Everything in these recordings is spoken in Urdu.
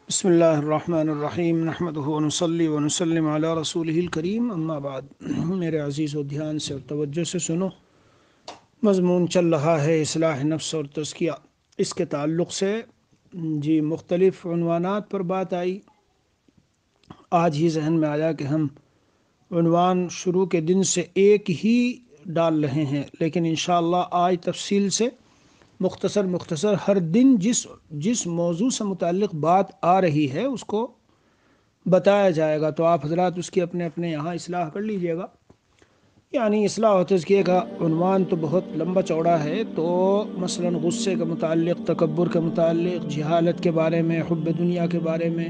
بسم اللہ الرحمن الرحیم نحمدہ ونصلی ونسلم علی رسولہ الکریم اما بعد۔ میرے عزیز و دھیان سے اور توجہ سے سنو، مضمون چل رہا ہے اصلاح نفس اور تزکیہ۔ اس کے تعلق سے مختلف عنوانات پر بات آئی۔ آج ہی ذہن میں آیا کہ ہم عنوان شروع کے دن سے ایک ہی ڈال رہے ہیں، لیکن انشاءاللہ آج تفصیل سے مختصر ہر دن جس موضوع سے متعلق بات آ رہی ہے اس کو بتایا جائے گا، تو آپ حضرات اس کی اپنے اپنے یہاں اصلاح کر لیجئے گا۔ یعنی اصلاح و تزکیہ کا عنوان تو بہت لمبا چوڑا ہے، تو مثلا غصے کے متعلق، تکبر کے متعلق، جہالت کے بارے میں، حب دنیا کے بارے میں،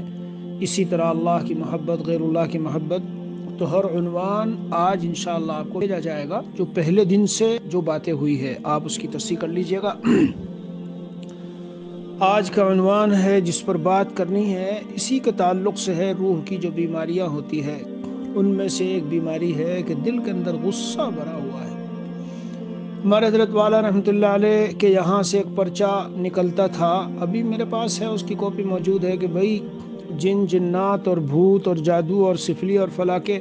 اسی طرح اللہ کی محبت، غیر اللہ کی محبت، تو ہر عنوان آج انشاءاللہ آپ کو بھیجا جائے گا۔ جو پہلے دن سے جو باتیں ہوئی ہے آپ اس کی تصحیح کر لیجئے گا۔ آج کا عنوان ہے جس پر بات کرنی ہے، اسی کے تعلق سے ہے، روح کی جو بیماریاں ہوتی ہے ان میں سے ایک بیماری ہے کہ دل کے اندر غصہ بھرا ہوا ہے۔ ہمارے حضرت والا رحمۃ اللہ علیہ کے یہاں سے ایک پرچہ نکلتا تھا، ابھی میرے پاس ہے، اس کی کاپی موجود ہے، کہ بھئی جن جنات اور بھوت اور جادو اور سفلی اور فلاں کے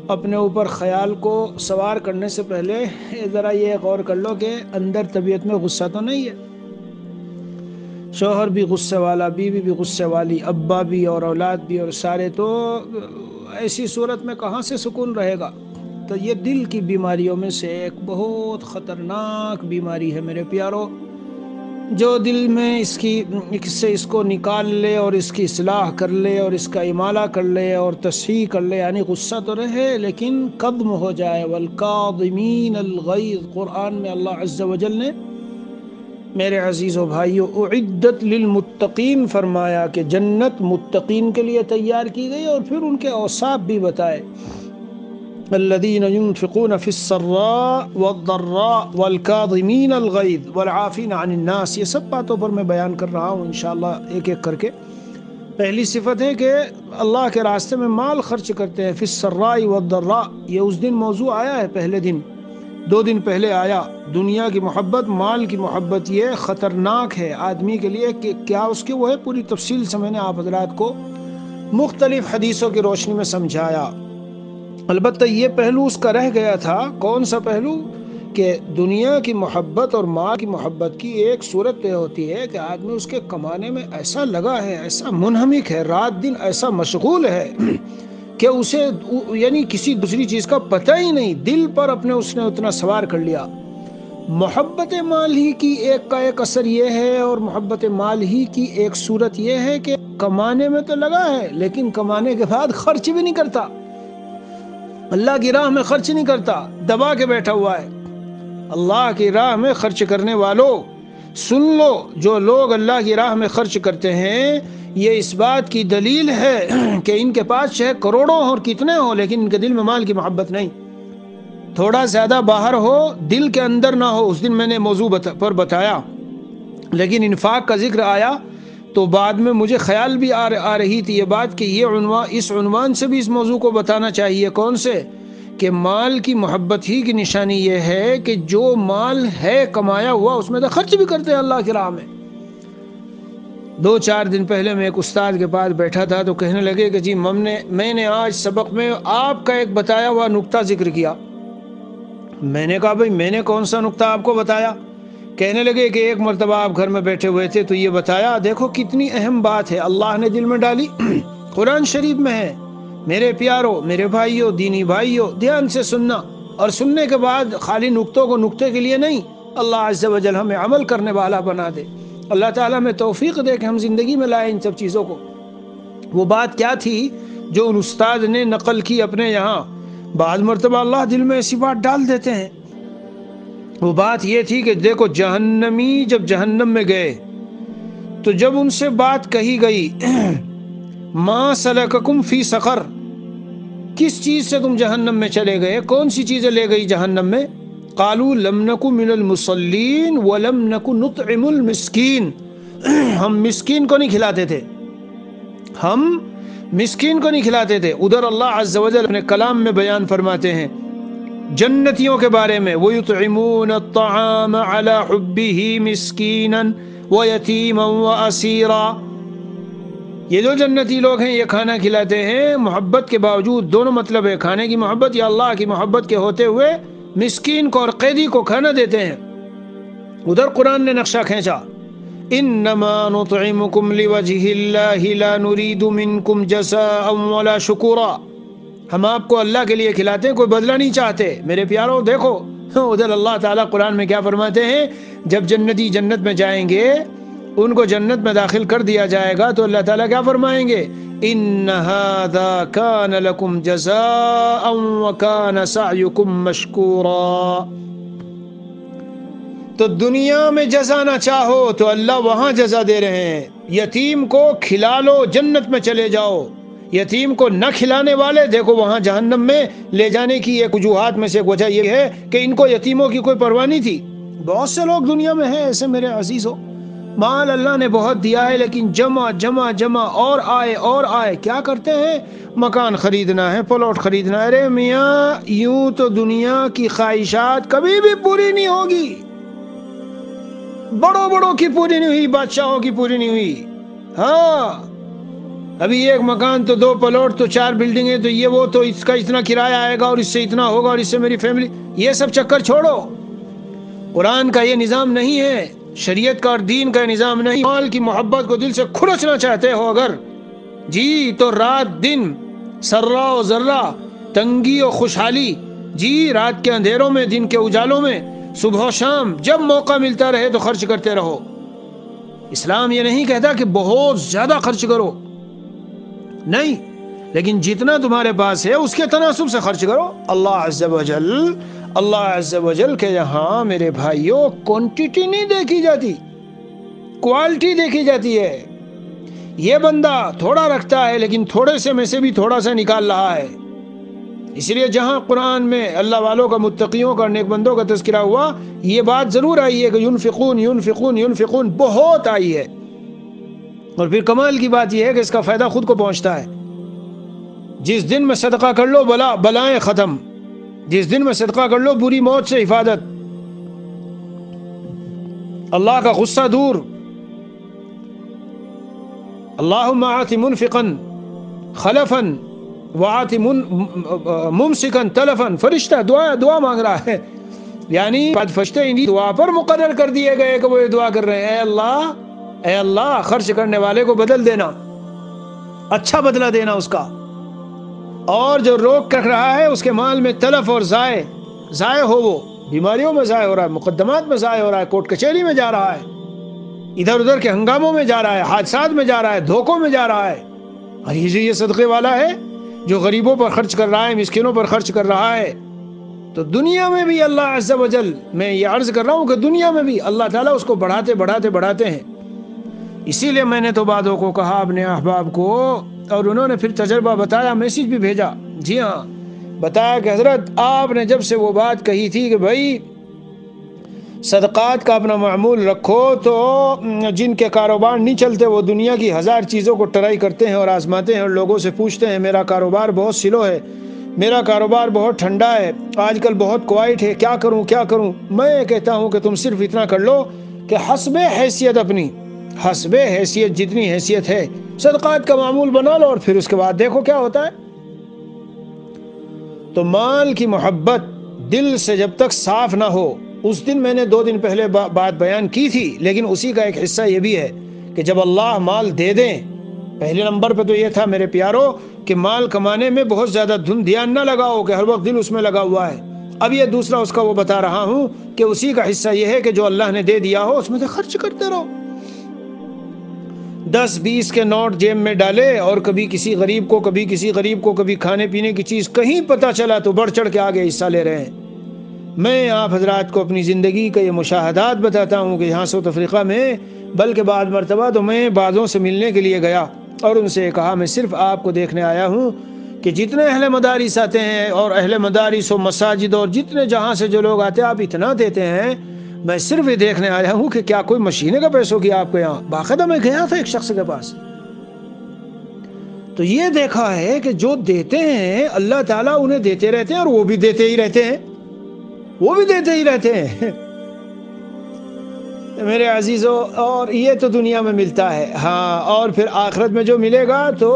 اپنے اوپر خیال کو سوار کرنے سے پہلے ذرا یہ غور کر لو کہ اندر طبیعت میں غصہ تو نہیں ہے۔ شوہر بھی غصے والا، بیوی بھی غصے والی، ابا بھی اور اولاد بھی اور سارے، تو ایسی صورت میں کہاں سے سکون رہے گا؟ تو یہ دل کی بیماریوں میں سے ایک بہت خطرناک بیماری ہے میرے پیارو۔ جو دل میں اس کو نکال لے اور اس کی اصلاح کر لے اور اس کا امالہ کر لے اور تصحیح کر لے، یعنی غصہ تو رہے لیکن قدم ہو جائے۔ والکاظمین الغیظ، قرآن میں اللہ عز و جل نے میرے عزیزو بھائیو اعدت للمتقین فرمایا کہ جنت متقین کے لیے تیار کی گئی، اور پھر ان کے اوصاف بھی بتائے۔ الذین ينفقون فی السراء والضراء والکاظمین الغیظ والعافین عن الناس، یہ سب باتوں پر میں بیان کر رہا ہوں انشاءاللہ ایک ایک کر کے۔ پہلی صفت ہے کہ اللہ کے راستے میں مال خرچ کرتے ہیں، فی السراء والضراء، یہ اس دن موضوع آیا ہے، پہلے دن 2 دن پہلے آیا۔ دنیا کی محبت، مال کی محبت، یہ خطرناک ہے آدمی کے لیے کہ کیا اس کے وہ ہے، پوری تفصیل سے میں نے آپ حضرات کو مختلف حدیثوں کی روشنی میں سمجھایا۔ البتہ یہ پہلو اس کا رہ گیا تھا، کون سا پہلو؟ کہ دنیا کی محبت اور مال کی محبت کی ایک صورت یہ ہوتی ہے کہ آدمی اس کے کمانے میں ایسا لگا ہے، ایسا منہمک ہے، رات دن ایسا مشغول ہے کہ اسے یعنی کسی دوسری چیز کا پتہ ہی نہیں، دل پر اس نے اتنا سوار کر لیا۔ محبت مال ہی کی ایک اثر یہ ہے، اور محبت مال ہی کی ایک صورت یہ ہے کہ کمانے میں تو لگا ہے لیکن کمانے کے بعد خرچ بھی نہیں کرتا، اللہ کی راہ میں خرچ نہیں کرتا، دبا کے بیٹھا ہوا ہے۔ اللہ کی راہ میں خرچ کرنے والوں سن لو، جو لوگ اللہ کی راہ میں خرچ کرتے ہیں، یہ اس بات کی دلیل ہے کہ ان کے پاس چاہے کروڑوں اور کتنے ہو لیکن ان کے دل میں مال کی محبت نہیں۔ تھوڑا زیادہ باہر ہو، دل کے اندر نہ ہو۔ اس دن میں نے موضوع پر بتایا، لیکن انفاق کا ذکر آیا تو بعد میں مجھے خیال بھی آ رہی تھی یہ بات کہ اس عنوان سے بھی اس موضوع کو بتانا چاہیے۔ کون سے؟ کہ مال کی محبت ہی کی نشانی یہ ہے کہ جو مال ہے کمایا ہوا اس میں تو خرچ بھی کرتے ہیں اللہ کی راہ میں۔ 2-4 دن پہلے میں ایک استاد کے پاس بیٹھا تھا تو کہنے لگے کہ جی میں نے آج سبق میں آپ کا ایک بتایا ہوا نقطہ ذکر کیا۔ میں نے کہا بھئی میں نے کون سا نقطہ آپ کو بتایا؟ کہنے لگے کہ ایک مرتبہ آپ گھر میں بیٹھے ہوئے تھے تو یہ بتایا۔ دیکھو کتنی اہم بات ہے، اللہ نے دل میں ڈالی، قرآن شریف میں ہے۔ میرے پیارو، میرے بھائیو، دینی بھائیو، دھیان سے سننا، اور سننے کے بعد خالی نقطوں کو نقطے کے لیے نہیں، اللہ عز و جل ہمیں عمل کرنے والا بنا دے، اللہ تعالیٰ ہمیں توفیق دے کہ ہم زندگی میں لائیں ان سب چیزوں کو۔ وہ بات کیا تھی جو ان استاد نے نقل کی اپنے یہاں؟ بعض مرتبہ اللہ دل میں ایسی بات ڈال دیتے ہیں۔ وہ بات یہ تھی کہ دیکھو جہنمی جب جہنم میں گئے تو جب ان سے بات کہی گئی ما سلککم فی سقر، کس چیز سے تم جہنم میں چلے گئے، کون سی چیزیں لے گئی جہنم میں؟ قالوا لم نک من المصلین ولم نک نطعم المسکین، ہم مسکین کو نہیں کھلاتے تھے، ہم مسکین کو نہیں کھلاتے تھے۔ ادھر اللہ عز و جل اپنے کلام میں بیان فرماتے ہیں جنتیوں کے بارے میں، وَيُطْعِمُونَ الطَّعَامَ عَلَى حُبِّهِ مِسْكِينًا وَيَتِيمًا وَأَسِيرًا، یہ جو جنتی لوگ ہیں یہ کھانا کھلاتے ہیں محبت کے باوجود، دونوں مطلب ہے، کھانے کی محبت یا اللہ کی محبت کے ہوتے ہوئے مسکین کو اور قیدی کو کھانا دیتے ہیں۔ ادھر قرآن نے نقشہ کھینچا، انما نطعمکم لوجہ اللہ لا نرید منکم جزاء ولا شکورا، ہم آپ کو اللہ کے لیے کھلاتے ہیں، کوئی بدلہ نہیں چاہتے۔ میرے پیاروں دیکھو ادھر اللہ تعالیٰ قرآن میں کیا فرماتے ہیں، جب جنتی جنت میں جائیں گے، ان کو جنت میں داخل کر دیا جائے گا تو اللہ تعالیٰ کیا فرمائیں گے، ان ھذا کان لکم جزاء وکان سعیکم مشکورا۔ تو دنیا میں جزا نہ چاہو تو اللہ وہاں جزا دے رہے ہیں، یتیم کو کھلا لو جنت میں چلے جاؤ، یتیم کو نہ کھلانے والے دیکھو وہاں جہنم میں لے جانے کی ایک وجوہات میں سے ایک وجہ یہ ہے کہ ان کو یتیموں کی کوئی پرواہ نہیں تھی۔ بہت سے لوگ دنیا میں ہیں ایسے میرے عزیزوں، مال اللہ نے بہت دیا ہے لیکن جمع جمع جمع اور آئے کیا کرتے ہیں، مکان خریدنا ہے، پلاٹ خریدنا ہے۔ ارے میاں یوں تو دنیا کی خواہشات کبھی بھی پوری نہیں ہوگی، بڑوں کی پوری نہیں ہوئی، بادشاہوں کی پوری نہیں ہوئی۔ ہاں ابھی ایک مکان تو 2 پلاٹ تو 4 بلڈنگیں تو یہ وہ تو اس کا اتنا کرایہ آئے گا اور اس سے اتنا ہوگا اور اس سے میری فیملی، یہ سب چکر چھوڑو۔ قرآن کا یہ نظام نہیں ہے، شریعت کا اور دین کا نظام نہیں۔ مال کی محبت کو دل سے کھرچنا چاہتے ہو اگر جی تو رات دن، سرا و ذرہ، تنگی و خوشحالی، جی رات کے اندھیروں میں، دن کے اجالوں میں، صبح و شام جب موقع ملتا رہے تو خرچ کرتے رہو۔ اسلام یہ نہیں کہتا کہ بہت زیادہ خرچ کرو، نہیں، لیکن جتنا تمہارے پاس ہے اس کے تناسب سے خرچ کرو۔ اللہ عز و جل کے یہاں میرے بھائیوں کوانٹٹی نہیں دیکھی جاتی، کوالٹی دیکھی جاتی ہے۔ یہ بندہ تھوڑا رکھتا ہے لیکن تھوڑے سے میں سے بھی تھوڑا سا نکال رہا ہے۔ اس لیے جہاں قرآن میں اللہ والوں کا، متقیوں کا، نیک بندوں کا تذکرہ ہوا، یہ بات ضرور آئی ہے کہ ینفقون ینفقون ینفقون، بہت آئی ہے۔ اور پھر کمال کی بات یہ ہے کہ اس کا فائدہ خود کو پہنچتا ہے۔ جس دن میں صدقہ کر لو بلائیں ختم، جس دن میں صدقہ کر لو بری موت سے حفاظت، اللہ کا غصہ دور۔ اللہم آت منفقا خلفا وآت ممسکا تلفا، فرشتہ دعا مانگ رہا ہے، یعنی فرشتے دعا پر مقرر کر دیے گئے کہ وہ یہ دعا کر رہے ہیں، اے اللہ خرچ کرنے والے کو بدل دینا، اچھا بدلہ دینا اس کا، اور جو روک کر رہا ہے اس کے مال میں تلف اور ضائع ہو، وہ بیماریوں میں ضائع ہو رہا ہے، مقدمات میں ضائع ہو رہا ہے، کورٹ کچہری میں جا رہا ہے، ادھر ادھر کے ہنگاموں میں جا رہا ہے، حادثات میں جا رہا ہے، دھوکوں میں جا رہا ہے۔ اور یہ صدقے والا ہے جو غریبوں پر خرچ کر رہا ہے، مسکینوں پر خرچ کر رہا ہے۔ تو دنیا میں بھی اللہ عز و جل، میں یہ عرض کر رہا ہوں کہ دنیا میں بھی اللہ تعالیٰ اس کو بڑھاتے ہیں۔ اسی لیے میں نے تو بعدوں کو کہا اپنے احباب کو، اور انہوں نے پھر تجربہ بتایا، میسج بھی بھیجا، جی ہاں بتایا کہ حضرت آپ نے جب سے وہ بات کہی تھی کہ بھائی صدقات کا اپنا معمول رکھو، تو جن کے کاروبار نہیں چلتے وہ دنیا کی 1000 چیزوں کو ٹرائی کرتے ہیں اور آزماتے ہیں اور لوگوں سے پوچھتے ہیں میرا کاروبار بہت سلو ہے، میرا کاروبار بہت ٹھنڈا ہے، آج کل بہت کوائٹ ہے، کیا کروں۔ میں کہتا ہوں کہ تم صرف اتنا کر لو کہ حسب حیثیت، اپنی حسب حیثیت جتنی حیثیت ہے صدقات کا معمول بنا لو، اور پھر اس کے بعد دیکھو کیا ہوتا ہے۔ تو مال کی محبت دل سے جب تک صاف نہ ہو، اس دن میں نے 2 دن پہلے بات بیان کی تھی، لیکن اسی کا ایک حصہ یہ بھی ہے کہ جب اللہ مال دے دیں، پہلے نمبر پہ تو یہ تھا میرے پیاروں کہ مال کمانے میں بہت زیادہ دھیان نہ لگاؤ کہ ہر وقت دل اس میں لگا ہوا ہے۔ اب یہ دوسرا اس کا وہ بتا رہا ہوں کہ اسی کا حصہ یہ ہے کہ جو اللہ نے دے دیا ہو اس میں سے خرچ کرتے رہو۔ 10-20 کے نوٹ جیب میں ڈالے اور کبھی کسی غریب کو کبھی کھانے پینے کی چیز، کہیں پتہ چلا تو بڑھ چڑھ کے آگے حصہ لے رہے ہیں۔ میں آپ حضرات کو اپنی زندگی کا یہ مشاہدات بتاتا ہوں کہ یہاں ساؤتھ افریقہ میں، بلکہ بعض مرتبہ تو میں بعضوں سے ملنے کے لیے گیا اور ان سے کہا میں صرف آپ کو دیکھنے آیا ہوں کہ جتنے اہل مدارس آتے ہیں اور اہل مدارس و مساجد اور جتنے جہاں سے جو لوگ آتے ہیں آپ اتنا دیتے ہیں، میں صرف یہ دیکھنے آیا ہوں کہ کیا کوئی مشینے کا پیسوں کی آپ کو یہاں۔ باقاعدہ میں گیا تھا ایک شخص کے پاس، تو یہ دیکھا ہے کہ جو دیتے ہیں اللہ تعالیٰ انہیں دیتے رہتے ہیں اور وہ بھی دیتے ہی رہتے ہیں، میرے عزیزو، اور یہ تو دنیا میں ملتا ہے، ہاں، اور پھر آخرت میں جو ملے گا تو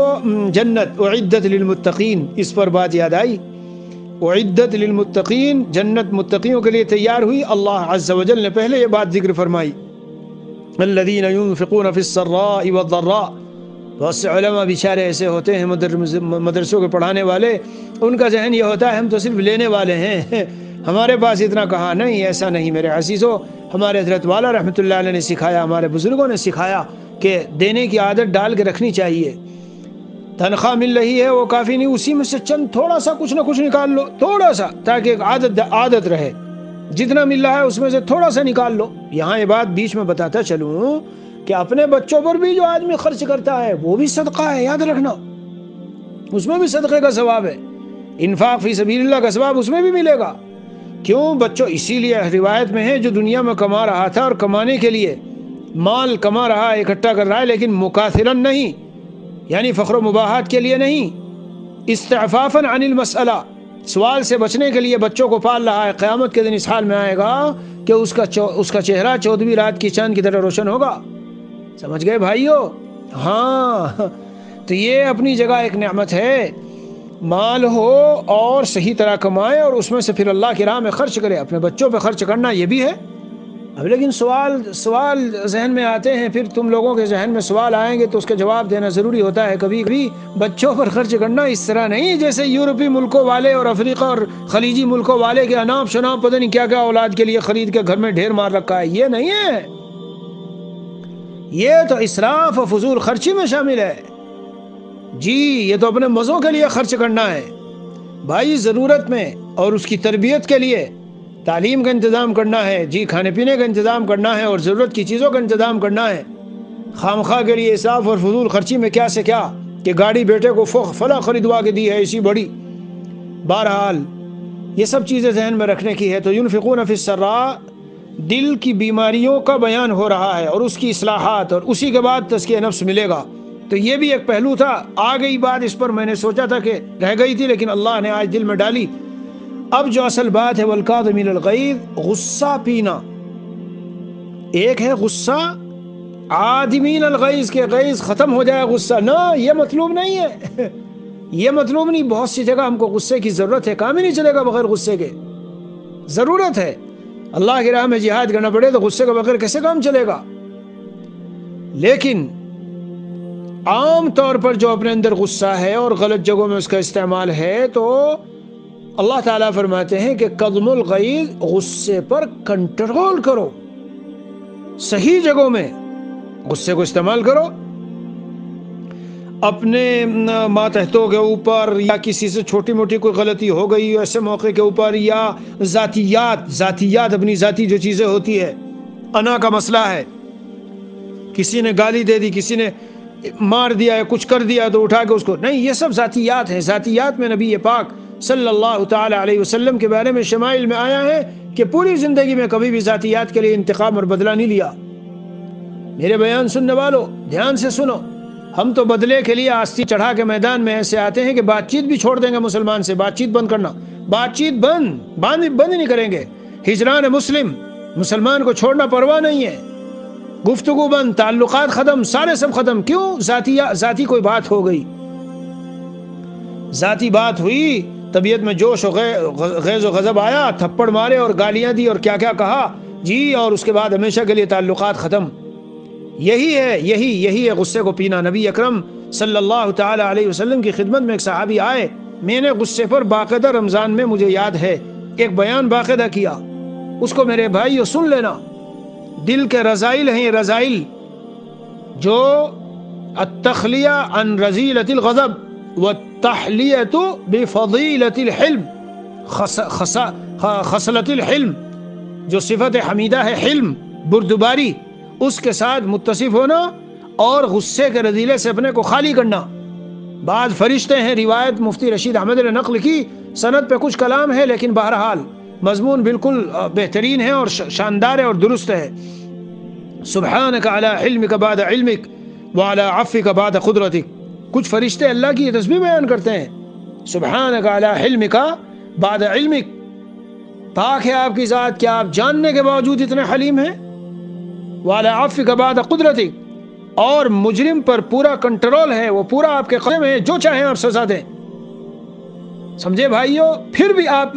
جنت اعدت للمتقین، اس پر بات یاد آئی، اعدت للمتقین، جنت متقیوں کے لیے تیار ہوئی۔ اللہ عز و جل نے پہلے یہ بات ذکر فرمائی، الذین ينفقون فی السراء والضراء۔ بہت سے علماء بیچارے ایسے ہوتے ہیں مدرسوں کے پڑھانے والے، ان کا ذہن یہ ہوتا ہے ہم تو صرف لینے والے ہیں، ہمارے پاس اتنا کہاں۔ نہیں، ایسا نہیں میرے عزیزو، ہمارے حضرت والا رحمۃ اللہ علیہ نے سکھایا، ہمارے بزرگوں نے سکھایا کہ دینے کی عادت ڈال کے رکھنی چاہیے۔ تنخواہ مل رہی ہے وہ کافی نہیں، اسی میں سے چند تھوڑا سا کچھ نہ کچھ نکال لو، تھوڑا سا، تاکہ ایک عادت رہے، جتنا مل رہا ہے اس میں سے تھوڑا سا نکال لو۔ یہاں یہ بات بیچ میں بتاتا چلوں کہ اپنے بچوں پر بھی جو آدمی خرچ کرتا ہے وہ بھی صدقہ ہے، یاد رکھنا، اس میں بھی صدقے کا ثواب ہے، انفاق فی سبیل اللہ کا ثواب اس میں بھی ملے گا۔ کیوں بچوں؟ اسی لیے روایت میں ہے جو دنیا میں کما رہا تھا اور کمانے کے لیے مال کما رہا ہے، اکٹھا کر رہا ہے، لیکن مکاثرن نہیں، یعنی فخر و مباحات کے لیے نہیں، استعفافاً عن المسئلہ، سوال سے بچنے کے لیے بچوں کو پال رہا ہے، قیامت کے دن اس حال میں آئے گا کہ اس کا چہرہ 14ویں رات کی چاند کی طرح روشن ہوگا۔ سمجھ گئے بھائیو؟ ہاں، تو یہ اپنی جگہ ایک نعمت ہے، مال ہو اور صحیح طرح کمائے اور اس میں سے پھر اللہ کی راہ میں خرچ کرے، اپنے بچوں پہ خرچ کرنا یہ بھی ہے۔ اب لیکن سوال ذہن میں آتے ہیں، پھر تم لوگوں کے ذہن میں سوال آئیں گے تو اس کا جواب دینا ضروری ہوتا ہے۔ کبھی کبھی بچوں پر خرچ کرنا اس طرح نہیں جیسے یورپی ملکوں والے اور افریقہ اور خلیجی ملکوں والے کے اناپ شناپ پتہ نہیں کیا کیا اولاد کے لیے خرید کے گھر میں ڈھیر مار رکھا ہے، یہ نہیں ہے، یہ تو اسراف و فضول خرچی میں شامل ہے۔ جی، یہ تو اپنے مزوں کے لیے خرچ کرنا ہے بھائی، ضرورت میں اور اس کی تربیت کے لیے تعلیم کا انتظام کرنا ہے، جی کھانے پینے کا انتظام کرنا ہے اور ضرورت کی چیزوں کا انتظام کرنا ہے۔ خامخواہ کے لیے اسراف اور فضول خرچی میں کیا سے کیا کہ گاڑی بیٹے کو فلاں خریدوا کے دی ہے ایسی بڑی، بہرحال یہ سب چیزیں ذہن میں رکھنے کی ہے۔ تو ينفقون فی السراء، دل کی بیماریوں کا بیان ہو رہا ہے اور اس کی اصلاحات، اور اسی کے بعد تزکیہ نفس ملے گا۔ تو یہ بھی ایک پہلو تھا، آ گئی بات اس پر، میں نے سوچا تھا کہ رہ گئی تھی لیکن اللہ نے آج دل میں ڈالی۔ اب جو اصل بات ہے والکاظمین الغیظ، غصہ پینا، ایک ہے غصہ عادمین الغیظ، کے غیظ ختم ہو جائے غصہ، نہ یہ مطلوب نہیں ہے یہ مطلوب نہیں۔ بہت سی جگہ ہم کو غصے کی ضرورت ہے، کام ہی نہیں چلے گا بغیر غصے کے، ضرورت ہے، اللہ کی راہ میں جہاد کرنا پڑے تو غصے کے بغیر کیسے کام چلے گا؟ لیکن عام طور پر جو اپنے اندر غصہ ہے اور غلط جگہوں میں اس کا استعمال ہے، تو اللہ تعالیٰ فرماتے ہیں کہ قضم الغیظ، غصے پر کنٹرول کرو، صحیح جگہوں میں غصے کو استعمال کرو، اپنے ماتحتوں کے اوپر یا کسی سے چھوٹی موٹی کوئی غلطی ہو گئی ایسے موقع کے اوپر، یا ذاتیات اپنی ذاتی جو چیزیں ہوتی ہے، انا کا مسئلہ ہے، کسی نے گالی دے دی، کسی نے مار دیا ہے، کچھ کر دیا تو اٹھا کے اس کو، نہیں، یہ سب ذاتیات ہیں۔ ذاتیات میں نبی پاک صلی اللہ تعالی علیہ وسلم کے بارے میں شمائل میں آیا ہے کہ پوری زندگی میں کبھی بھی ذاتیات کے لیے انتقام اور بدلہ نہیں لیا۔ میرے بیان سننے والوں دھیان سے سنو، ہم تو بدلے کے لیے آستی چڑھا کے میدان میں ایسے آتے ہیں کہ بات چیت بھی چھوڑ دیں گے، مسلمان سے بات چیت بند کرنا، بات چیت بند نہیں کریں گے، ہجران مسلم، مسلمان کو چھوڑنا پرواہ نہیں ہے، گفتگو بند، تعلقات ختم، سارے سب ختم۔ کیوں؟ ذاتی کوئی بات ہو گئی، ذاتی بات ہوئی، طبیعت میں جوش و غیظ و غضب آیا، تھپڑ مارے اور گالیاں دی اور کیا کیا کہا، جی، اور اس کے بعد ہمیشہ کے لیے تعلقات ختم۔ یہی ہے غصے کو پینا۔ نبی اکرم صلی اللہ تعالی علیہ وسلم کی خدمت میں ایک صحابی آئے، میں نے غصے پر باقاعدہ رمضان میں مجھے یاد ہے ایک بیان باقاعدہ کیا، اس کو میرے بھائیو سن لینا، دل کے رذائل ہیں، رذائل جو التخلیہ عن رذیلۃ الغضب والتحلیۃ بفضیلۃ الحلم، خصلۃ الحلم، جو صفت حمیدہ ہے حلم، بردباری، اس کے ساتھ متصف ہونا اور غصے کے رذیلے سے اپنے کو خالی کرنا۔ بعض فرشتے ہیں، روایت مفتی رشید احمد نے نقل کی، سند پہ کچھ کلام ہے لیکن بہرحال مضمون بالکل بہترین ہے اور شاندار ہے اور درست ہے۔ سبحانک علی علمک بعد علمک وعلی عفوک بعد قدرتک، کچھ فرشتے اللہ کی یہ تسبیح بیان کرتے ہیں، سبحانک علی علمک بعد علمک، پاک ہے آپ کی ذات، کیا آپ جاننے کے باوجود اتنے حلیم ہیں؟ وعلی عفوک بعد قدرتک، اور مجرم پر پورا کنٹرول ہے، وہ پورا آپ کے قدم ہے، جو چاہیں آپ سزا دیں. سمجھے بھائیو؟ پھر بھی آپ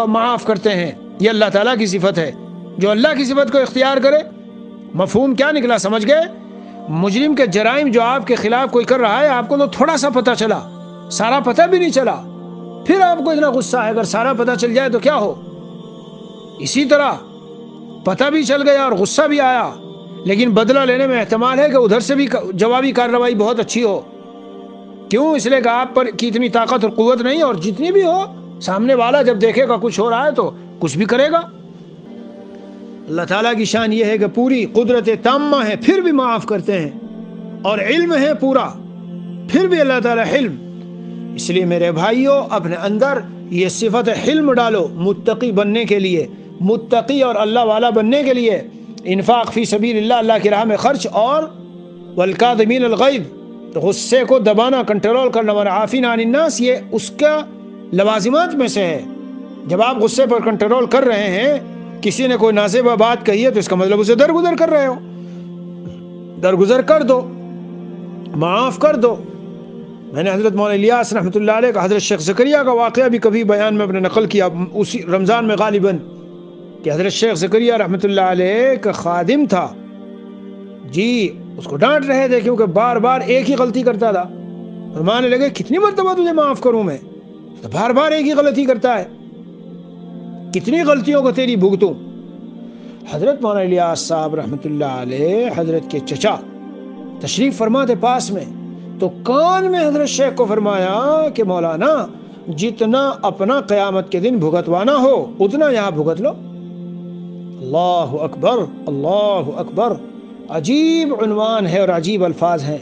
معاف کرتے ہیں. یہ اللہ تعالیٰ کی صفت ہے. جو اللہ کی صفت کو اختیار کرے. مفہوم کیا نکلا؟ سمجھ گئے؟ مجرم کے جرائم جو آپ کے خلاف کوئی کر رہا ہے، آپ کو تو تھوڑا سا پتہ چلا، سارا پتہ بھی نہیں چلا، پھر آپ کو اتنا غصہ ہے. اگر سارا پتہ چل جائے تو کیا ہو؟ اسی طرح پتہ بھی چل گیا اور غصہ بھی آیا، لیکن بدلہ لینے میں احتمال ہے کہ ادھر سے بھی جوابی کارروائی بہت اچھی ہو. کیوں؟ اس لیے کہ آپ پر کی اتنی طاقت اور قوت نہیں، اور جتنی بھی ہو، سامنے والا جب دیکھے گا کچھ ہو رہا ہے تو کچھ بھی کرے گا. اللہ تعالیٰ کی شان یہ ہے کہ پوری قدرت تامہ ہے، پھر بھی معاف کرتے ہیں، اور علم ہے پورا، پھر بھی اللہ تعالیٰ حلم. اس لیے میرے بھائیوں، اپنے اندر یہ صفت حلم ڈالو، متقی بننے کے لیے، متقی اور اللہ والا بننے کے لیے. انفاق فی سبیل اللہ، اللہ کی راہ میں خرچ، اور والکاظمین الغیظ، غصے کو دبانا، کنٹرول کرنا، والعافین عن الناس، یہ اس کا لوازمات میں سے ہے. جب آپ غصے پر کنٹرول کر رہے ہیں، کسی نے کوئی نازیبہ بات کہی ہے تو اس کا مطلب اسے درگزر کر رہے ہو. درگزر کر دو، معاف کر دو. میں نے حضرت مولانا الیاس رحمۃ اللہ علیہ کا حضرت شیخ زکریا کا واقعہ بھی کبھی بیان میں اپنے نقل کیا، اسی رمضان میں غالباً، کہ حضرت شیخ زکریا رحمۃ اللہ علیہ کا خادم تھا جی، اس کو ڈانٹ رہے تھے کیونکہ بار بار ایک ہی غلطی کرتا تھا. فرمانے لگے کتنی مرتبہ تجھے معاف کروں میں، تو بار بار ایک ہی غلطی کرتا ہے، کتنی غلطیوں کو تیری بھگتوں. حضرت مولانا الیاس صاحب رحمۃ اللہ علیہ، حضرت کے چچا تشریف فرما تھے پاس میں، تو کان میں حضرت شیخ کو فرمایا کہ مولانا، جتنا اپنا قیامت کے دن بھگتوانا ہو اتنا یہاں بھگت لو. اللہ اکبر، اللہ اکبر. عجیب عنوان ہے اور عجیب الفاظ ہیں.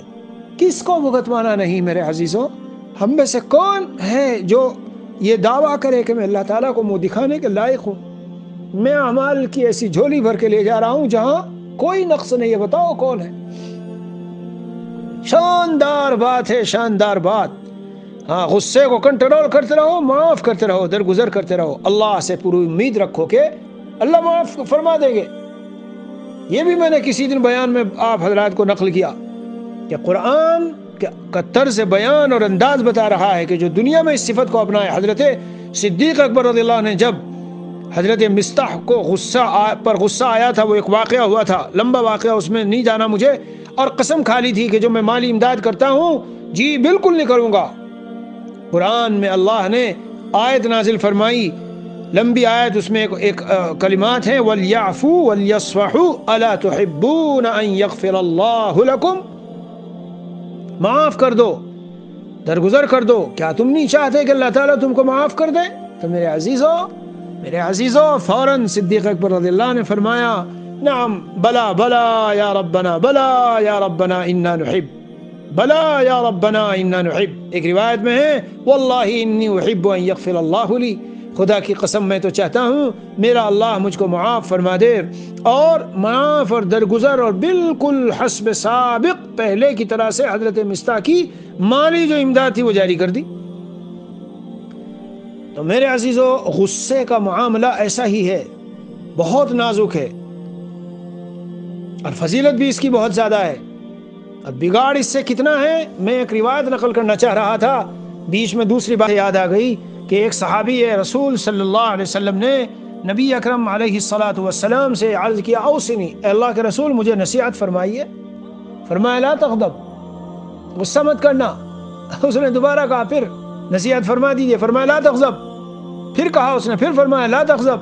کس کو بھگتوانا نہیں میرے عزیزوں؟ ہم میں سے کون ہے جو یہ دعویٰ کرے کہ میں اللہ تعالیٰ کو منہ دکھانے کے لائق ہوں؟ میں اعمال کی ایسی جھولی بھر کے لے جا رہا ہوں جہاں کوئی نقص نہیں ہے. بتاؤ کون ہے؟ شاندار بات ہے، شاندار بات. ہاں، غصے کو کنٹرول کرتے رہو، معاف کرتے رہو، درگزر کرتے رہو. اللہ سے پوری امید رکھو کہ اللہ معاف فرما دیں گے. یہ بھی میں نے کسی دن بیان میں آپ حضرات کو نقل کیا کہ قرآن کا طرز بیان اور انداز بتا رہا ہے کہ جو دنیا میں اس صفت کو اپنائے. حضرت صدیق اکبر رضی اللہ عنہ نے جب حضرت مستح کو غصہ آیا تھا، وہ ایک واقعہ ہوا تھا، لمبا واقعہ، اس میں نہیں جانا مجھے، اور قسم کھا لی تھی کہ جو میں مالی امداد کرتا ہوں جی بالکل نہیں کروں گا. قرآن میں اللہ نے آیت نازل فرمائی، لمبی آیت، اس میں ایک کلمات ہیں، وَلْيَعْفُوا وَلْيَصْفَحُوا أَلَا تُحِبُّونَ أَن يَغْفِرَ اللَّهُ لَكُمْ. معاف کر دو، درگزر کر دو. کیا تم نہیں چاہتے کہ اللہ تعالیٰ تم کو معاف کر دے؟ تو میرے عزیزوں فوراً صدیق اکبر رضی اللہ عنہ نے فرمایا، نعم، بلا بلا یا ربنا، بلا یا ربنا انا نحب، بلا یا ربنا انا نحب. ایک روایت میں ہے، واللہ انی احب ان یغفر اللہ لی، خدا کی قسم میں تو چاہتا ہوں میرا اللہ مجھ کو معاف فرما دے. اور معاف اور درگزر اور بالکل حسب سابق پہلے کی طرح سے حضرت مستح کی مالی جو امداد تھی وہ جاری کر دی. تو میرے عزیزو، غصے کا معاملہ ایسا ہی ہے، بہت نازک ہے، اور فضیلت بھی اس کی بہت زیادہ ہے. اب بگاڑ اس سے کتنا ہے، میں ایک روایت نقل کرنا چاہ رہا تھا، بیچ میں دوسری بات یاد آ گئی کہ ایک صحابی رسول صلی اللہ علیہ وسلم نے نبی اکرم علیہ الصلاۃ والسلام سے عرض کیا، اوصنی، اے اللہ کے رسول مجھے نصیحت فرمائیے. فرمایا لا تغضب، غصہ مت کرنا. اس نے دوبارہ کہا، پھر نصیحت فرما دیجیے. فرمایا لا تغضب. پھر کہا اس نے، پھر فرمایا لا تغضب.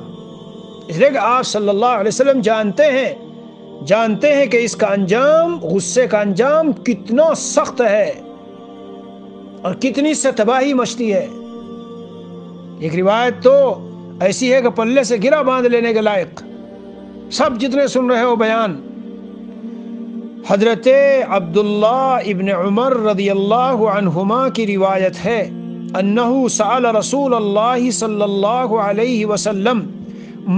اس لیے کہ آپ صلی اللہ علیہ وسلم جانتے ہیں کہ اس کا انجام، غصے کا انجام کتنا سخت ہے اور کتنی سے تباہی مچتی ہے. ایک روایت تو ایسی ہے کہ پلے سے گرا باندھ لینے کے لائق. سب جتنے سن رہے ہو بیان، حضرت عبداللہ ابن عمر رضی اللہ عنہما کی روایت ہے، انہو سأل رسول اللہ صلی اللہ علیہ وسلم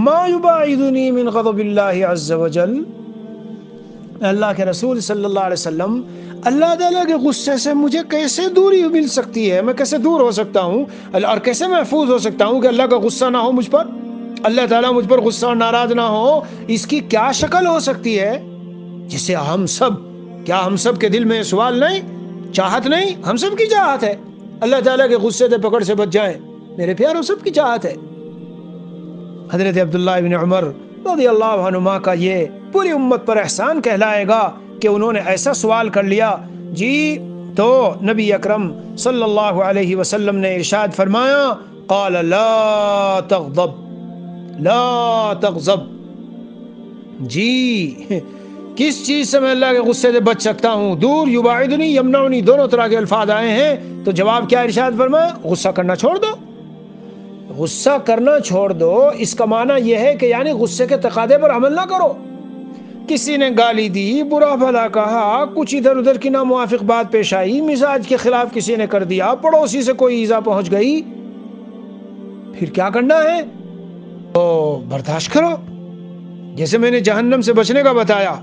ما یباعدنی من غضب اللہ عز وجل. اللہ کے رسول صلی اللہ علیہ وسلم، اللہ تعالیٰ کے غصے سے مجھے کیسے دوری مل سکتی ہے، میں کیسے دور ہو سکتا ہوں اور کیسے محفوظ ہو سکتا ہوں کہ اللہ کا غصہ نہ ہو مجھ پر، اللہ تعالیٰ مجھ پر غصہ اور ناراض نہ ہو. اس کی کیا شکل ہو سکتی ہے؟ جسے ہم سب کے دل میں سوال نہیں، چاہت نہیں؟ ہم سب کی چاہت ہے اللہ تعالیٰ کے غصے سے پکڑ سے بچ جائیں، میرے پیاروں، سب کی چاہت ہے۔ حضرت عبداللہ ابن عمر رضی اللہ عنہما کا یہ پوری امت پر احسان کہلائے گا کہ انہوں نے ایسا سوال کر لیا جی، تو نبی اکرم صلی اللہ علیہ وسلم نے ارشاد فرمایا، قال لا تغضب لا تغضب، جی کس چیز سے میں اللہ کے غصے سے بچ سکتا ہوں؟ دور، یباعدنی یمنعنی، دونوں طرح کے الفاظ آئے ہیں۔ تو جواب کیا ارشاد فرمایا؟ غصہ کرنا چھوڑ دو، غصہ کرنا چھوڑ دو۔ اس کا معنی یہ ہے کہ یعنی غصے کے تقاضے پر عمل نہ کرو۔ کسی نے گالی دی، برا بھلا کہا، کچھ ادھر ادھر کی ناموافق بات پیش آئی، مزاج کے خلاف کسی نے کر دیا، پڑوسی سے کوئی ایذا پہنچ گئی، پھر کیا کرنا ہے؟ تو برداشت کرو، جیسے میں نے جہنم سے بچنے کا بتایا۔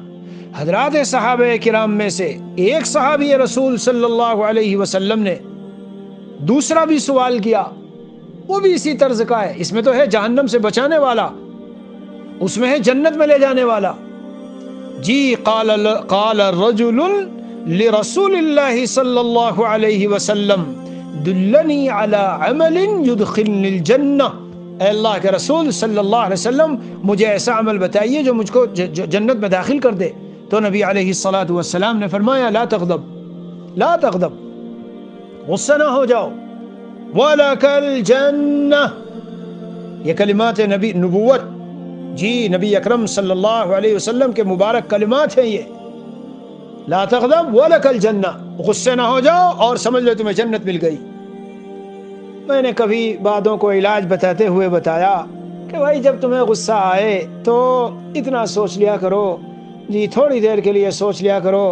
حضرات صحابہ کرام میں سے ایک صحابی رسول صلی اللہ علیہ وسلم نے دوسرا بھی سوال کیا، وہ بھی اسی طرز کا ہے۔ اس میں تو ہے جہنم سے بچانے والا، اس میں ہے جنت میں لے جانے والا۔ جی قال رجل لرسول اللہ صلی اللہ علیہ وسلم دلنی علی عمل یدخلنی الجنہ، اے اللہ کے رسول صلی اللہ علیہ وسلم مجھے ایسا عمل بتائیے جو مجھ کو جنت میں داخل کر دے۔ تو نبی علیہ الصلاۃ والسلام نے فرمایا، لا تغضب لا تغضب، غصہ نہ ہو جاؤ، وَلَكَ الْجَنَّةِ، یہ کلمات نبوت، جی نبی اکرم صلی اللہ علیہ وسلم کے مبارک کلمات ہیں یہ، لا تغضب وَلَكَ الْجَنَّةِ، غصے نہ ہو جاؤ اور سمجھ لو تمہیں جنت مل گئی۔ میں نے کبھی باتوں کو علاج بتاتے ہوئے بتایا کہ بھائی جب تمہیں غصہ آئے تو اتنا سوچ لیا کرو، جی تھوڑی دیر کے لیے سوچ لیا کرو،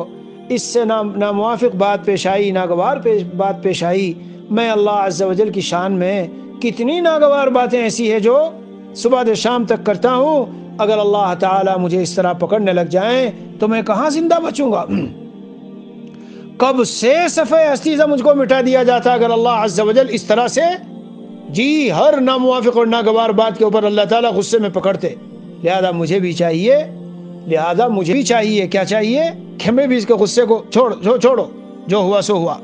اس سے ناموافق بات پیش آئی، ناگوار بات پیش آئی، میں اللہ عز و جل کی شان میں کتنی ناگوار باتیں ایسی ہیں جو صبح سے شام تک کرتا ہوں، اگر اللہ تعالیٰ مجھے اس طرح پکڑنے لگ جائیں تو میں کہاں زندہ بچوں گا؟ کب سے صفحہ ہستی سے مجھ کو مٹا دیا جاتا اگر اللہ عز و جل اس طرح سے جی ہر ناموافق اور ناگوار بات کے اوپر اللہ تعالیٰ غصے میں پکڑتے۔ لہذا مجھے بھی چاہیے کیا چاہیے کہ میں بھی اس کے غصے کو چھوڑو، جو ہوا سو ہوا۔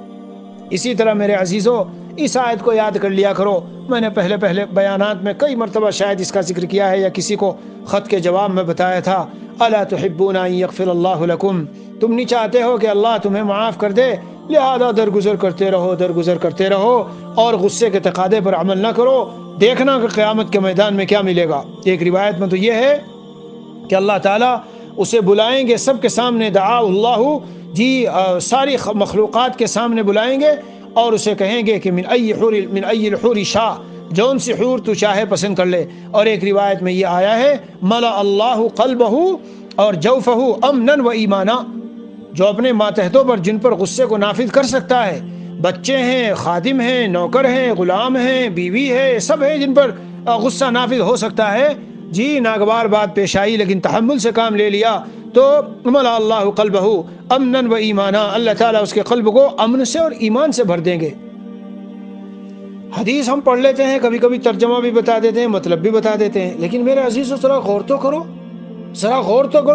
اسی طرح میرے عزیزو، اس آیت کو یاد کر لیا کرو۔ میں نے پہلے بیانات میں کئی مرتبہ شاید اس کا ذکر کیا ہے یا کسی کو خط کے جواب میں بتایا تھا، الا تحبون ان یغفر اللہ لکم، تم نہیں چاہتے ہو کہ اللہ تمہیں معاف کر دے، لہذا درگزر کرتے رہو اور غصے کے تقاضے پر عمل نہ کرو، دیکھنا کہ قیامت کے میدان میں کیا ملے گا۔ ایک روایت میں تو یہ ہے کہ اللہ تعالیٰ اسے بلائیں گے سب کے سامنے، دعا اللہ، جی ساری مخلوقات کے سامنے بلائیں گے اور اسے کہیں گے کہ من ای الحور شاء، جون سی حور تو چاہے پسند کر لے۔ اور ایک روایت میں یہ آیا ہے، ملا اللہ قلبہ اور جوفہ امنا و ایمانا، جو اپنے ماتحتوں پر جن پر غصے کو نافذ کر سکتا ہے، بچے ہیں، خادم ہیں، نوکر ہیں، غلام ہیں، بیوی ہے، سب ہیں جن پر غصہ نافذ ہو سکتا ہے، جی ناگوار بات پیش آئی لیکن تحمل سے کام لے لیا، تو ملا اللہ قلبہ امنا و ایمانا، اللہ تعالیٰ اس کے قلب کو امن سے اور ایمان سے بھر دیں گے۔ حدیث ہم پڑھ لیتے ہیں، کبھی کبھی ترجمہ بھی بتا دیتے ہیں، مطلب بھی بتا دیتے ہیں، لیکن میرے عزیزو ذرا غور تو کرو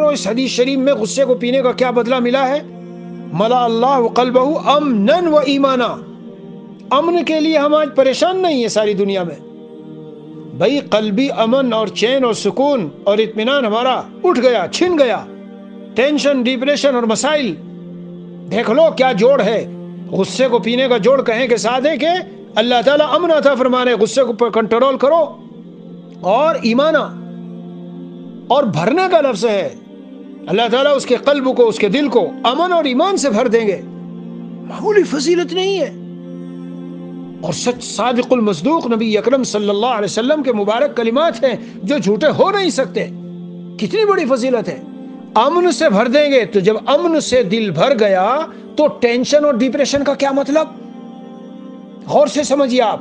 اس حدیث شریف میں غصے کو پینے کا کیا بدلہ ملا ہے۔ ملا اللہ قلبہ امنا و ایمانا، امن کے لیے ہم آج پریشان نہیں ہیں ساری دنیا میں، بھائی قلبی امن اور چین اور سکون اور اطمینان ہمارا اٹھ گیا، چھن گیا، ٹینشن، ڈپریشن اور مسائل، دیکھ لو کیا جوڑ ہے۔ غصے کو پینے کا جوڑ کہیں کے ساتھ ہے کہ اللہ تعالیٰ امن عطا فرمانے، غصے کو کنٹرول کرو، اور ایمانا، اور بھرنے کا لفظ ہے، اللہ تعالیٰ اس کے قلب کو، اس کے دل کو امن اور ایمان سے بھر دیں گے۔ معمولی فضیلت نہیں ہے، اور سچ صادق المصدوق نبی اکرم صلی اللہ علیہ وسلم کے مبارک کلمات ہیں جو جھوٹے ہو نہیں سکتے۔ کتنی بڑی فضیلت ہے، امن سے بھر دیں گے۔ تو جب امن سے دل بھر گیا تو ٹینشن اور ڈپریشن کا کیا مطلب؟ غور سے سمجھیے آپ،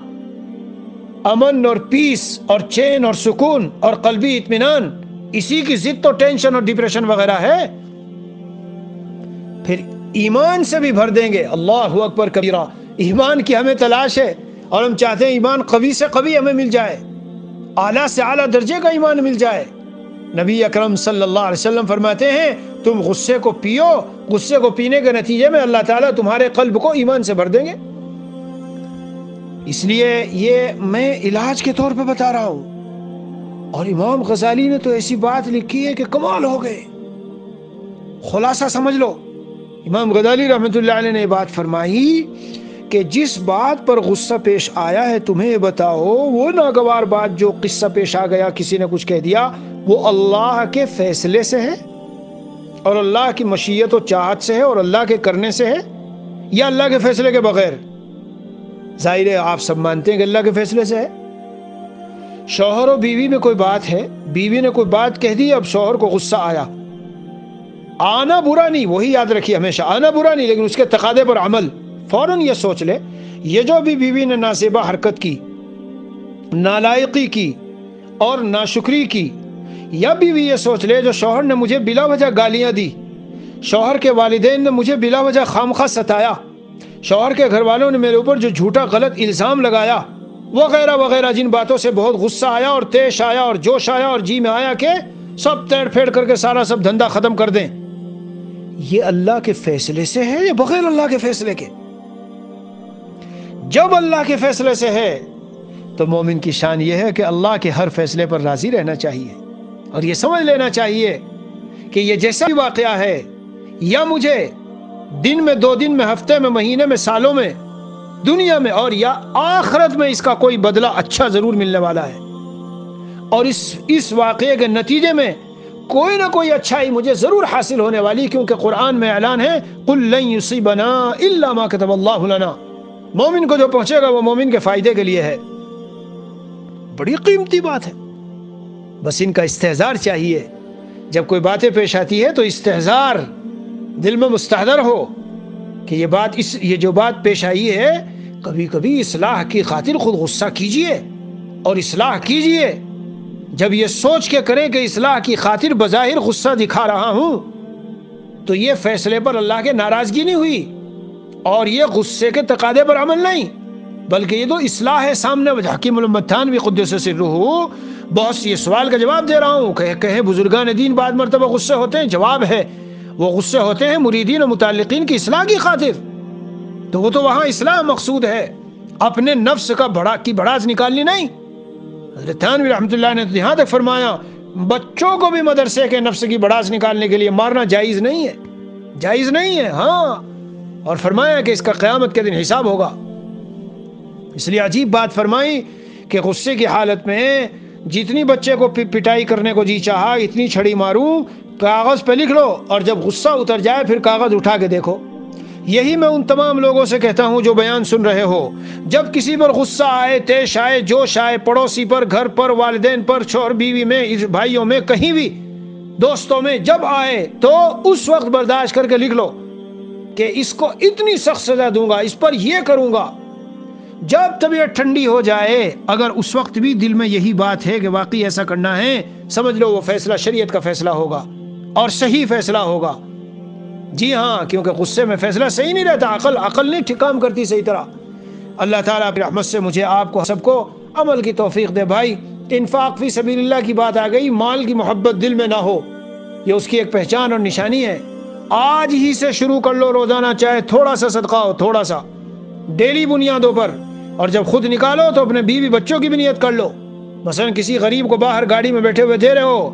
امن اور پیس اور چین اور سکون اور قلبی اطمینان، اسی کی ضد تو ٹینشن اور ڈپریشن وغیرہ ہے۔ پھر ایمان سے بھی بھر دیں گے، اللہ اکبر کبیرہ، ایمان کی ہمیں تلاش ہے اور ہم چاہتے ہیں ایمان قوی سے قوی ہمیں مل جائے، اعلیٰ سے اعلیٰ درجے کا ایمان مل جائے۔ نبی اکرم صلی اللہ علیہ وسلم فرماتے ہیں تم غصے کو پیو، غصے کو پینے کے نتیجے میں اللہ تعالیٰ تمہارے قلب کو ایمان سے بھر دیں گے۔ اس لیے یہ میں علاج کے طور پہ بتا رہا ہوں، اور امام غزالی نے تو ایسی بات لکھی ہے کہ کمال ہو گئے۔ خلاصہ سمجھ لو، امام غزالی رحمۃ اللہ علیہ نے بات فرمائی کہ جس بات پر غصہ پیش آیا ہے تمہیں بتاؤ، وہ ناگوار بات جو قصہ پیش آ گیا، کسی نے کچھ کہہ دیا، وہ اللہ کے فیصلے سے ہے اور اللہ کی مشیت و چاہت سے ہے اور اللہ کے کرنے سے ہے، یا اللہ کے فیصلے کے بغیر؟ ظاہر ہے آپ سب مانتے ہیں کہ اللہ کے فیصلے سے ہے۔ شوہر و بیوی میں کوئی بات ہے، بیوی نے کوئی بات کہہ دی، اب شوہر کو غصہ آیا، آنا برا نہیں، وہی یاد رکھیے ہمیشہ، آنا برا نہیں، لیکن اس کے تقاضے پر عمل۔ فوراً یہ سوچ لے، یہ جو بھی بیوی نے نازیبا حرکت کی، نالائقی کی اور ناشکری کی، یا بیوی یہ سوچ لے جو شوہر نے مجھے بلا وجہ گالیاں دی، شوہر کے والدین نے مجھے بلا وجہ خامخواہ ستایا، شوہر کے گھر والوں نے میرے اوپر جو جھوٹا غلط الزام لگایا، وغیرہ وغیرہ، جن باتوں سے بہت غصہ آیا اور تیش آیا اور جوش آیا اور جی میں آیا کہ سب تیڑ پھیڑ کر کے سارا سب دھندا ختم کر دیں، یہ اللہ کے فیصلے سے ہے یا بغیر اللہ کے فیصلے کے؟ جب اللہ کے فیصلے سے ہے تو مومن کی شان یہ ہے کہ اللہ کے ہر فیصلے پر راضی رہنا چاہیے، اور یہ سمجھ لینا چاہیے کہ یہ جیسا بھی واقعہ ہے، یا مجھے دن میں، 2 دن میں، ہفتے میں، مہینے میں، سالوں میں، دنیا میں اور یا آخرت میں اس کا کوئی بدلہ اچھا ضرور ملنے والا ہے، اور اس واقعے کے نتیجے میں کوئی نہ کوئی اچھائی مجھے ضرور حاصل ہونے والی، کیونکہ قرآن میں اعلان ہے قُلْ لَن يُصِيبَنَا إِلَّا مَا كَتَبَ اللَّهُ لَنَا، مومن کو جو پہنچے گا وہ مومن کے فائدے کے لیے ہے۔ بڑی قیمتی بات ہے، بس ان کا استحضار چاہیے۔ جب کوئی باتیں پیش آتی ہے تو استحضار دل میں مستحضر ہو کہ یہ جو بات پیش آئی ہے، کبھی کبھی اصلاح کی خاطر خود غصہ کیجئے اور اصلاح کیجئے۔ جب یہ سوچ کے کریں کہ اصلاح کی خاطر بظاہر غصہ دکھا رہا ہوں تو یہ فیصلے پر اللہ کے ناراضگی نہیں ہوئی اور یہ غصے کے تقاضے پر عمل نہیں، بلکہ یہ تو اصلاح ہے۔ سامنے حکیم محمد تھانوی قدس سرہ بہت سی سوال کا جواب دے رہا ہوں کہ کہیں بزرگان دین بعد مرتبہ غصے ہوتے ہیں، جواب ہے وہ غصے ہوتے ہیں مریدین و متعلقین کی اصلاح کی خاطر، تو وہ تو وہاں اصلاح مقصود ہے، اپنے نفس کی بڑاس نکالنی نہیں۔ حضرت تھانوی رحمۃ اللہ نے یہاں تک فرمایا بچوں کو بھی مدرسے کے نفس کی بڑاس نکالنے کے لیے مارنا جائز نہیں ہے، جائز نہیں ہے، ہاں، اور فرمایا کہ اس کا قیامت کے دن حساب ہوگا۔ اس لیے عجیب بات فرمائی کہ غصے کی حالت میں جتنی بچے کو پٹائی کرنے کو جی چاہا اتنی چھڑی ماروں، کاغذ پہ لکھ لو، اور جب غصہ اتر جائے پھر کاغذ اٹھا کے دیکھو۔ یہی میں ان تمام لوگوں سے کہتا ہوں جو بیان سن رہے ہو، جب کسی پر غصہ آئے، تیش آئے، جوش آئے، پڑوسی پر، گھر پر، والدین پر، شوہر بیوی میں، بھائیوں میں، کہیں بھی، دوستوں میں جب آئے تو اس وقت برداشت کر کے لکھ لو کہ اس کو اتنی سخت سزا دوں گا، اس پر یہ کروں گا۔ جب طبیعت ٹھنڈی ہو جائے، اگر اس وقت بھی دل میں یہی بات ہے کہ واقعی ایسا کرنا ہے، سمجھ لو وہ فیصلہ شریعت کا فیصلہ ہوگا اور صحیح فیصلہ ہوگا۔ جی ہاں، کیونکہ غصے میں فیصلہ صحیح نہیں رہتا، عقل نہیں کام کرتی صحیح طرح۔ اللہ تعالیٰ اپنی رحمت سے مجھے آپ کو سب کو عمل کی توفیق دے۔ بھائی، انفاق فی سبیل اللہ کی بات آ گئی، مال کی محبت دل میں نہ ہو، یہ اس کی ایک پہچان اور نشانی ہے۔ آج ہی سے شروع کر لو، روزانہ چاہے تھوڑا سا صدقہ ہو، تھوڑا سا، ڈیلی بنیادوں پر، اور جب خود نکالو تو اپنے بیوی بچوں کی بھی نیت کر لو۔ مثلا کسی غریب کو باہر گاڑی میں بیٹھے ہوئے دے رہے ہو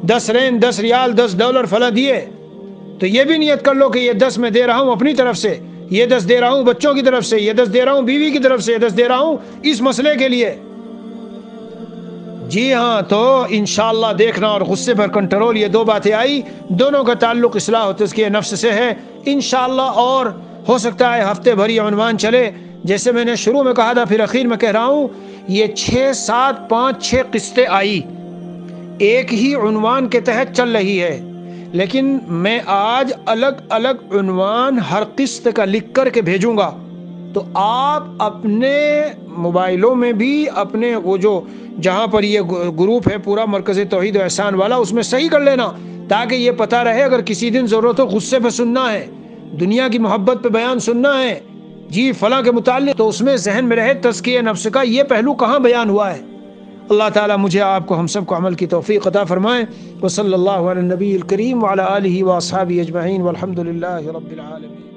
10 رین، 10 ریال، $10 فلاں دیے، تو یہ بھی نیت کر لو کہ یہ 10 میں دے رہا ہوں اپنی طرف سے، یہ 10 دے رہا ہوں بچوں کی طرف سے، یہ 10 دے رہا ہوں بیوی کی طرف سے، یہ 10 دے رہا ہوں اس مسئلے کے لیے۔ جی ہاں، تو انشاءاللہ دیکھنا، اور غصے پر کنٹرول، یہ 2 باتیں آئی، دونوں کا تعلق اصلاح و تزکیہ نفس سے ہے انشاءاللہ۔ اور ہو سکتا ہے ہفتے بھر یہ عنوان چلے، جیسے میں نے شروع میں کہا تھا، پھر اخیر میں کہہ رہا ہوں، یہ 6 7 5 6 قسطیں آئی، ایک ہی عنوان کے تحت چل رہی ہے، لیکن میں آج الگ الگ عنوان ہر قسط کا لکھ کر کے بھیجوں گا، تو آپ اپنے موبائلوں میں بھی اپنے وہ جو جہاں پر یہ گروپ ہے پورا مرکز توحید و احسان والا، اس میں صحیح کر لینا، تاکہ یہ پتہ رہے اگر کسی دن ضرورت ہو غصے پہ سننا ہے، دنیا کی محبت پہ بیان سننا ہے، جی فلاں کے متعلق، تو اس میں ذہن میں رہے تزکیہ نفس کا یہ پہلو کہاں بیان ہوا ہے، اللہ تعالیٰ مجھے آپ کو ہم سب کو عمل کی توفیق عطا فرمائے. وصلی اللہ علی النبی الکریم وعلی آلہ واصحابہ اجمعین والحمد للہ رب العالمین.